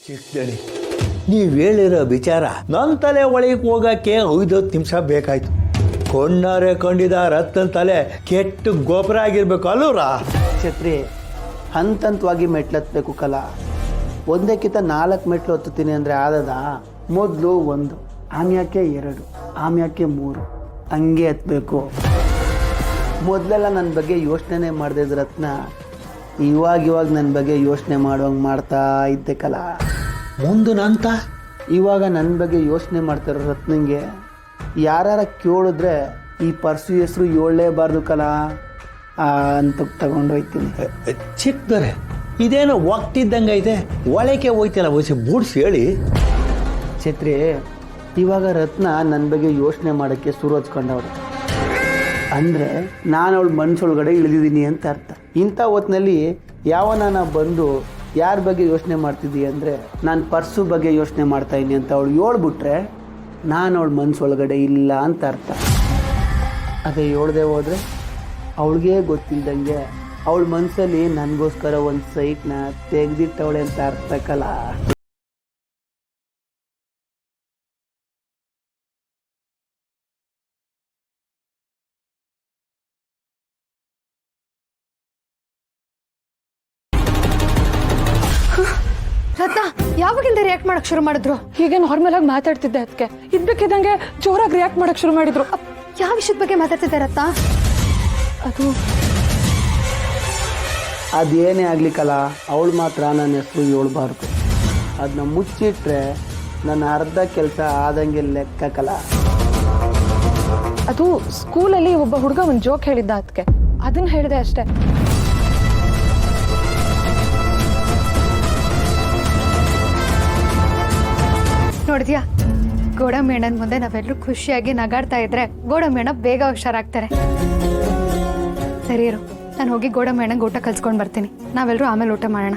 ಚಿಕ್ಕದಳಿ ನೀವು ಹೇಳಿರೋ ವಿಚಾರ ನನ್ನ ತಲೆ ಒಳಗೆ ಹೋಗಕ್ಕೆ 5 ನಿಮಿಷ ಬೇಕಾಯ್ತು. ಕೊಂಡಾರೆ ಕೊಂಡಿದ ರತ್ನ ತಲೆ ಕೆಟ್ಟು ಗೊಬ್ಬರ ಆಗಿರ್ಬೇಕು ಅಲ್ಲೂರಾ. ಛತ್ರಿ ಹಂತವಾಗಿ ಮೆಟ್ಲತ್ಬೇಕು ಕಲ. ಒಂದಕ್ಕಿಂತ 4 ಮೆಟ್ಲು ಹತ್ತುತ್ತೀನಿ ಅಂದರೆ ಆದದ. ಮೊದಲು 1, ಆಮ್ಯಾಕೆ 2, ಆಮ್ಯಾಕೆ 3 ಹಂಗೆ ಹತ್ಬೇಕು. ಮೊದಲೆಲ್ಲ ನನ್ನ ಬಗ್ಗೆ ಯೋಚನೆ ಮಾಡಿದೆ ರತ್ನ. ಇವಾಗ ನನ್ನ ಬಗ್ಗೆ ಯೋಚನೆ ಮಾಡುವಂಗೆ ಮಾಡ್ತಾ ಇದ್ದೆ ಕಲ. ಮುಂದನಂತ ಇವಾಗ ನನ್ನ ಬಗ್ಗೆ ಯೋಚನೆ ಮಾಡ್ತಾರೋ ರತ್ನಂಗೆ ಯಾರ ಕೇಳಿದ್ರೆ ಈ ಪರ್ಸು ಹೆಸರು ಹೇಳಲೇಬಾರ್ದು ಕಲ ಅಂತ ತಗೊಂಡೋಯ್ತೀನಿ. ಚಿಕ್ಕದರೆ ಇದೇನೋ ಒಗ್ತಿದ್ದಂಗೆ ಇದೆ. ಒಳಕ್ಕೆ ಹೋಯ್ತಲ್ಲ ವಯಸ್ಸು ಬೂಡ್ಸಿ ಹೇಳಿ. ಛತ್ರಿ ಇವಾಗ ರತ್ನ ನನ್ನ ಬಗ್ಗೆ ಯೋಚನೆ ಮಾಡೋಕ್ಕೆ ಶುರು ಹಚ್ಕೊಂಡವ್ರು. ಅಂದರೆ ನಾನು ಅವಳ ಮನಸ್ಸೊಳಗಡೆ ಇಳಿದಿದ್ದೀನಿ ಅಂತ ಅರ್ಥ. ಇಂಥ ಹೊತ್ತಿನಲ್ಲಿ ಯಾವನ ಬಂದು ಯಾರ ಬಗ್ಗೆ ಯೋಚನೆ ಮಾಡ್ತಿದ್ದೀವಿ ಅಂದರೆ ನಾನು ಪರ್ಸು ಬಗ್ಗೆ ಯೋಚನೆ ಮಾಡ್ತಾಯಿದ್ದೀನಿ ಅಂತ ಅವಳು ಹೇಳ್ಬಿಟ್ರೆ ನಾನು ಅವಳ ಮನಸ್ಸೊಳಗಡೆ ಇಲ್ಲ ಅಂತ ಅರ್ಥ. ಅದೇ ಹೇಳ್ದೆ ಹೋದರೆ ಅವಳಿಗೆ ಗೊತ್ತಿಲ್ದಂಗೆ ಅವಳ ಮನಸ್ಸಲ್ಲಿ ನನಗೋಸ್ಕರ ಒಂದು ಸೈಟ್ನ ತೆಗೆದಿಟ್ಟವಳೆ ಅಂತ ಅರ್ಥಕ್ಕಲ್ಲ. ರತ್ನ ಯಾವಾಗಿಂದ ರಿಯಾಕ್ಟ್ ಮಾಡಕ್ ಶುರು ಮಾಡಿದ್ರು? ಹೀಗೆ ನಾರ್ಮಲ್ ಆಗಿ ಮಾತಾಡ್ತಿದ್ದೆ. ಅದಕ್ಕೆ ಇದ್ದಕ್ಕಿದ್ದಂಗೆ ಜೋರಾಗಿ ರಿಯಾಕ್ಟ್ ಮಾಡಕ್ ಶುರು ಮಾಡಿದ್ರು. ಯಾವ ವಿಷಯದ ಬಗ್ಗೆ ಮಾತಾಡ್ತಿದ್ದೆ ರತ್ನ? ಅದೇನೇ ಆಗ್ಲಿಕ್ಕಲ್ಲ, ಅವಳು ಮಾತ್ರ ನನ್ನ ಹೆಸರು ಹೇಳ್ಬಾರ್ದು. ಅದನ್ನ ಮುಚ್ಚಿಟ್ರೆ ನನ್ನ ಅರ್ಧ ಕೆಲಸ ಆದಂಗೆ ಲೆಕ್ಕಕ್ಕಲ್ಲ. ಅದು ಸ್ಕೂಲಲ್ಲಿ ಒಬ್ಬ ಹುಡುಗ ಒಂದು ಜೋಕ್ ಹೇಳಿದ್ದ. ಅದಕ್ಕೆ ಅದನ್ನ ಹೇಳಿದೆ ಅಷ್ಟೇ. ನೋಡಿದ್ಯಾ, ಗೋಡಮೇಣನ್ ಮುಂದೆ ನಾವೆಲ್ಲರೂ ಖುಷಿಯಾಗಿ ನಗಾಡ್ತಾ ಇದ್ರೆ ಗೋಡಮೇಣ ಬೇಗ ಹುಷಾರಾಗ್ತಾರೆ. ಸರಿ ಇರು, ನಾನು ಹೋಗಿ ಗೋಡಮೇಣಂಗೆ ಊಟ ಕಲ್ಸ್ಕೊಂಡು ಬರ್ತೀನಿ. ನಾವೆಲ್ಲರೂ ಆಮೇಲೆ ಊಟ ಮಾಡೋಣ.